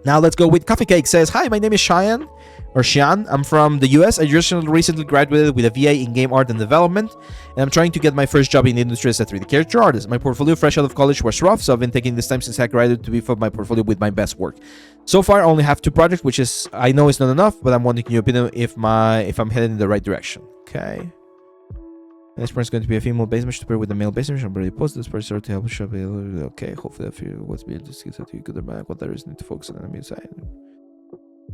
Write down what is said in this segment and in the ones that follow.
Now let's go with Coffee Cake. Says, hi, my name is Shyan, or Shyan. I'm from the US. I just recently graduated with a VA in game art and development, and I'm trying to get my first job in the industry as a 3D character artist. My portfolio fresh out of college was rough, so I've been taking this time since I graduated to beef up my portfolio with my best work. So far, I only have 2 projects, which is, I know it's not enough, but I'm wanting your opinion if I'm headed in the right direction. Okay. Next person is going to be a female base mesh to pair with a male base mesh. I'm already posted this person to help show. Okay, hopefully that feel what's being discussed that you could back what there is need to focus on the enemy side.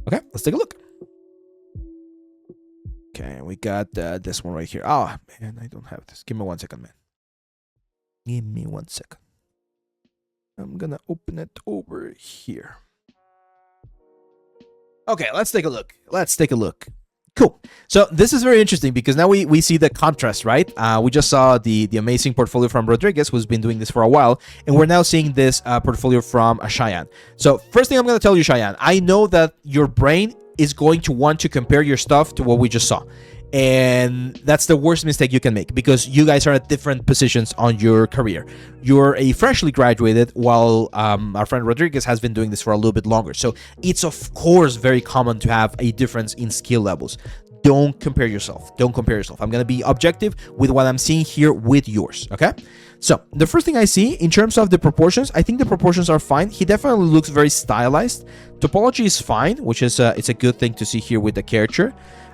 Okay, let's take a look. Okay, we got this one right here. Oh man, I don't have this. Give me 1 second, man. Give me 1 second. I'm gonna open it over here. Okay, let's take a look. Let's take a look. Cool. So this is very interesting because now we see the contrast, right? We just saw the amazing portfolio from Rodriguez, who's been doing this for a while, and we're now seeing this portfolio from Shyan. So first thing I'm going to tell you, Shyan, I know that your brain is going to want to compare your stuff to what we just saw. And that's the worst mistake you can make because you guys are at different positions on your career. You're a freshly graduated while our friend Rodriguez has been doing this for a little bit longer. So it's of course very common to have a difference in skill levels. Don't compare yourself. Don't compare yourself. I'm going to be objective with what I'm seeing here with yours. Okay. So the first thing I see in terms of the proportions, I think the proportions are fine. He definitely looks very stylized. Topology is fine, which is it's a good thing to see here with the character.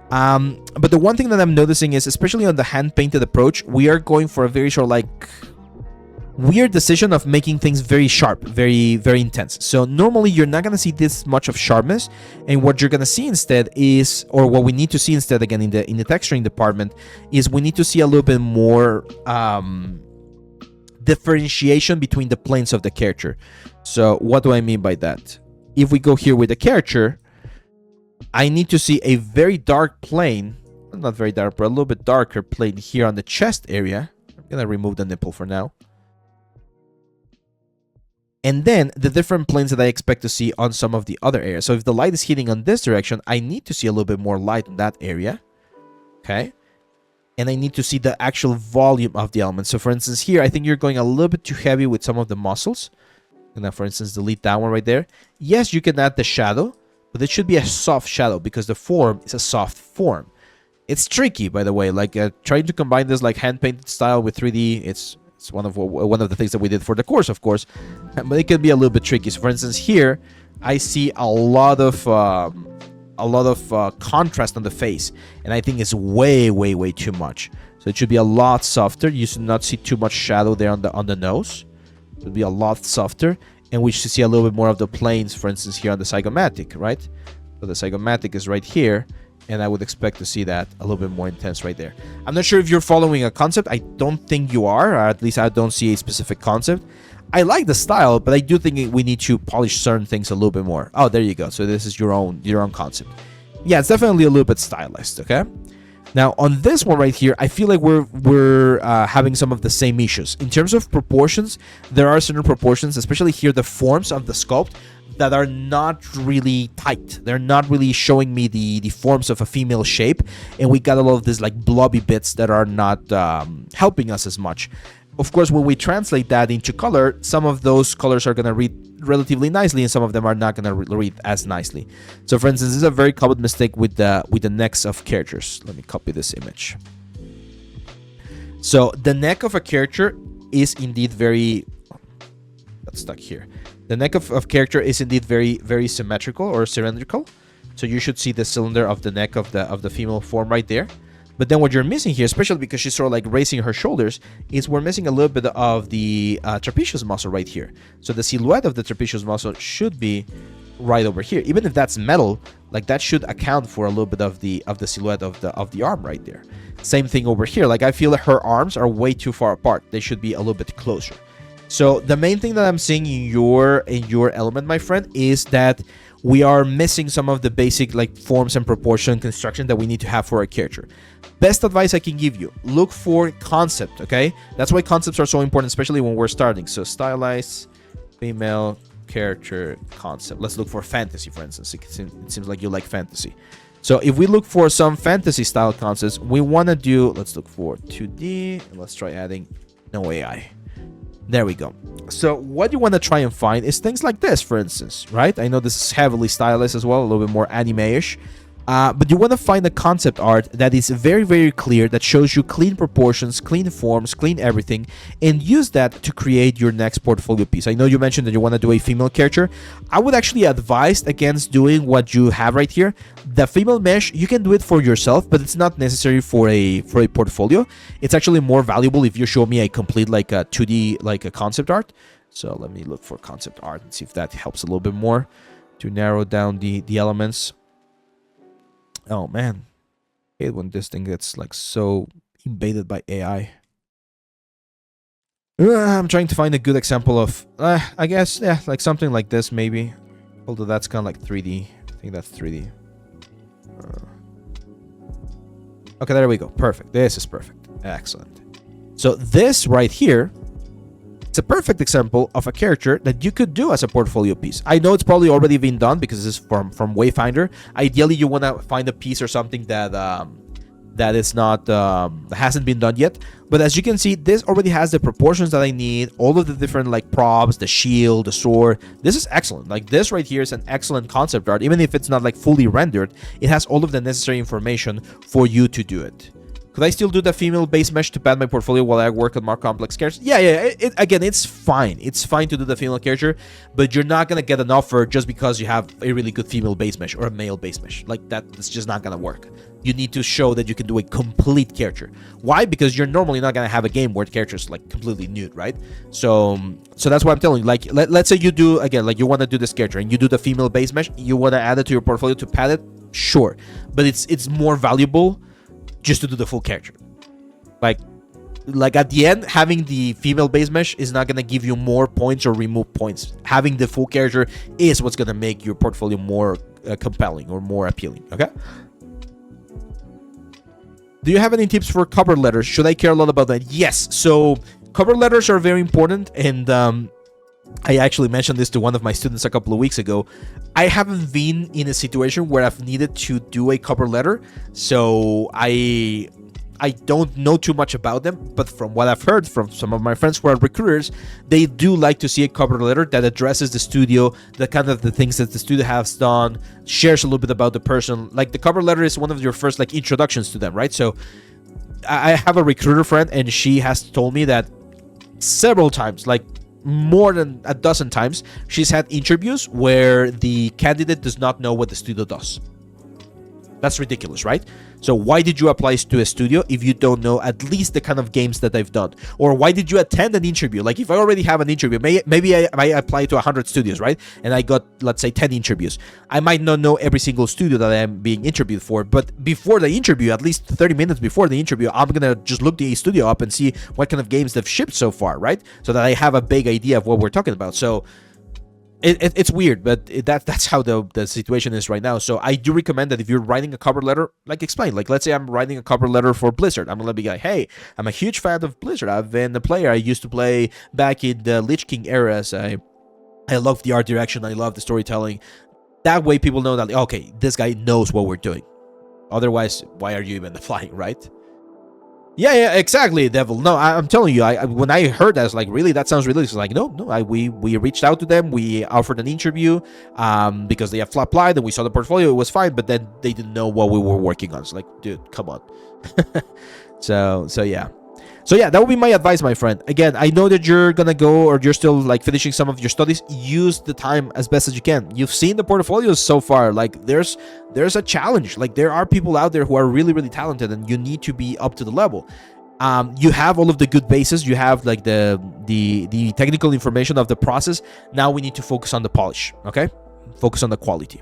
But the one thing that I'm noticing is, especially on the hand-painted approach, we are going for a very sort of like weird decision of making things very sharp, very, very intense. So normally you're not going to see this much of sharpness, and what you're going to see instead is, or what we need to see instead again in the texturing department, is we need to see a little bit more differentiation between the planes of the character. So what do I mean by that? If we go here with the character, I need to see a very dark plane, not very dark, but a little bit darker plane here on the chest area. I'm going to remove the nipple for now. And then the different planes that I expect to see on some of the other areas. So if the light is hitting on this direction, I need to see a little bit more light in that area. Okay. And I need to see the actual volume of the element. So for instance, here, I think you're going a little bit too heavy with some of the muscles. I'm going to, for instance, delete that one right there. Yes, you can add the shadow, but it should be a soft shadow because the form is a soft form. It's tricky, by the way. Like trying to combine this like hand-painted style with 3D. It's one of the things that we did for the course, of course, but it can be a little bit tricky. So, for instance, here I see a lot of contrast on the face, and I think it's way too much. So it should be a lot softer. You should not see too much shadow there on the nose. It would be a lot softer. And we should see a little bit more of the planes, for instance, here on the zygomatic, right? So the zygomatic is right here, and I would expect to see that a little bit more intense right there. I'm not sure if you're following a concept. I don't think you are, or at least I don't see a specific concept. I like the style, but I do think we need to polish certain things a little bit more. Oh, there you go. So this is your own concept. Yeah, it's definitely a little bit stylized, okay? Now, on this one right here, I feel like we're having some of the same issues. In terms of proportions, there are certain proportions, especially here, the forms of the sculpt, that are not really tight. They're not really showing me the forms of a female shape. And we got a lot of these like blobby bits that are not helping us as much. Of course, when we translate that into color, some of those colors are going to read relatively nicely, and some of them are not going to read as nicely. So, for instance, this is a very common mistake with the necks of characters. Let me copy this image. So, the neck of a character is indeed very... That's stuck here. The neck of character is indeed very symmetrical or cylindrical. So, you should see the cylinder of the neck of the female form right there. But then what you're missing here, especially because she's sort of like raising her shoulders, is we're missing a little bit of the trapezius muscle right here. So the silhouette of the trapezius muscle should be right over here. Even if that's metal, like that should account for a little bit of the silhouette of the arm right there. Same thing over here. Like I feel like her arms are way too far apart. They should be a little bit closer. So the main thing that I'm seeing in your element, my friend, is that we are missing some of the basic like forms and proportion construction that we need to have for a character. Best advice I can give you, look for concept, okay? That's why concepts are so important, especially when we're starting. So stylized female character concept. Let's look for fantasy, for instance. It seems like you like fantasy. So if we look for some fantasy style concepts, we want to do, let's look for 2D, and let's try adding no AI. There we go. So what you want to try and find is things like this, for instance, right? I know this is heavily stylized as well, a little bit more anime-ish. But you want to find a concept art that is very, very clear, that shows you clean proportions, clean forms, clean everything, and use that to create your next portfolio piece. I know you mentioned that you want to do a female character. I would actually advise against doing what you have right here. The female mesh, you can do it for yourself, but it's not necessary for a portfolio. It's actually more valuable if you show me a complete like a 2D like a concept art. So let me look for concept art and see if that helps a little bit more to narrow down the elements. Oh man, I hate when this thing gets like so invaded by AI. I'm trying to find a good example of, I guess, yeah, like something like this maybe. Although that's kind of like 3D. I think that's 3D. Okay, there we go. Perfect. This is perfect. Excellent. So this right here, it's a perfect example of a character that you could do as a portfolio piece. I know it's probably already been done because this is from Wayfinder. Ideally, you want to find a piece or something that that is not hasn't been done yet. But as you can see, this already has the proportions that I need, all of the different like props, the shield, the sword. This is excellent. Like this right here is an excellent concept art. Even if it's not like fully rendered, it has all of the necessary information for you to do it. Could I still do the female base mesh to pad my portfolio while I work on more complex characters? Yeah. Again, it's fine. It's fine to do the female character, but you're not going to get an offer just because you have a really good female base mesh or a male base mesh. Like that's just not going to work. You need to show that you can do a complete character. Why? Because you're normally not going to have a game where the character is like completely nude, right? So that's why I'm telling you. Like, let's say you do, again, like you want to do this character and you do the female base mesh. You want to add it to your portfolio to pad it? Sure. But it's more valuable just to do the full character. Like at the end, having the female base mesh is not going to give you more points or remove points. Having the full character is what's going to make your portfolio more compelling or more appealing. Okay. Do you have any tips for cover letters? Should I care a lot about that? Yes. So cover letters are very important, and I actually mentioned this to one of my students a couple of weeks ago. I haven't been in a situation where I've needed to do a cover letter, so I don't know too much about them, but from what I've heard from some of my friends who are recruiters, they do like to see a cover letter that addresses the studio, the kind of the things that the studio has done, shares a little bit about the person. Like the cover letter is one of your first like introductions to them, right? So I have a recruiter friend, and she has told me that several times, like more than a dozen times, she's had interviews where the candidate does not know what the studio does. That's ridiculous, right? So why did you apply to a studio if you don't know at least the kind of games that they've done? Or why did you attend an interview? Like if I already have an interview, maybe I apply to 100 studios, right? And I got, let's say, 10 interviews. I might not know every single studio that I'm being interviewed for, but before the interview, at least 30 minutes before the interview, I'm going to just look the studio up and see what kind of games they've shipped so far, right? So that I have a big idea of what we're talking about. So it's weird, but that's how the situation is right now. So I do recommend that if you're writing a cover letter, like explain, like let's say I'm writing a cover letter for Blizzard. I'm gonna be like, hey, I'm a huge fan of Blizzard. I've been a player. I used to play back in the Lich King eras. I love the art direction. I love the storytelling. That way people know that, okay, this guy knows what we're doing. Otherwise, why are you even applying, right? Yeah, exactly, Devil. No, I'm telling you, when I heard that, I was like, really? That sounds ridiculous. Like, no, we reached out to them. We offered an interview because they have applied, and we saw the portfolio. It was fine, but then they didn't know what we were working on. It's like, dude, come on. So yeah. So yeah, that would be my advice, my friend. Again, I know that you're gonna go, or you're still like finishing some of your studies. Use the time as best as you can. You've seen the portfolios so far. Like there's a challenge. Like there are people out there who are really, really talented, and you need to be up to the level. You have all of the good bases. You have like the technical information of the process. Now we need to focus on the polish. Okay, focus on the quality.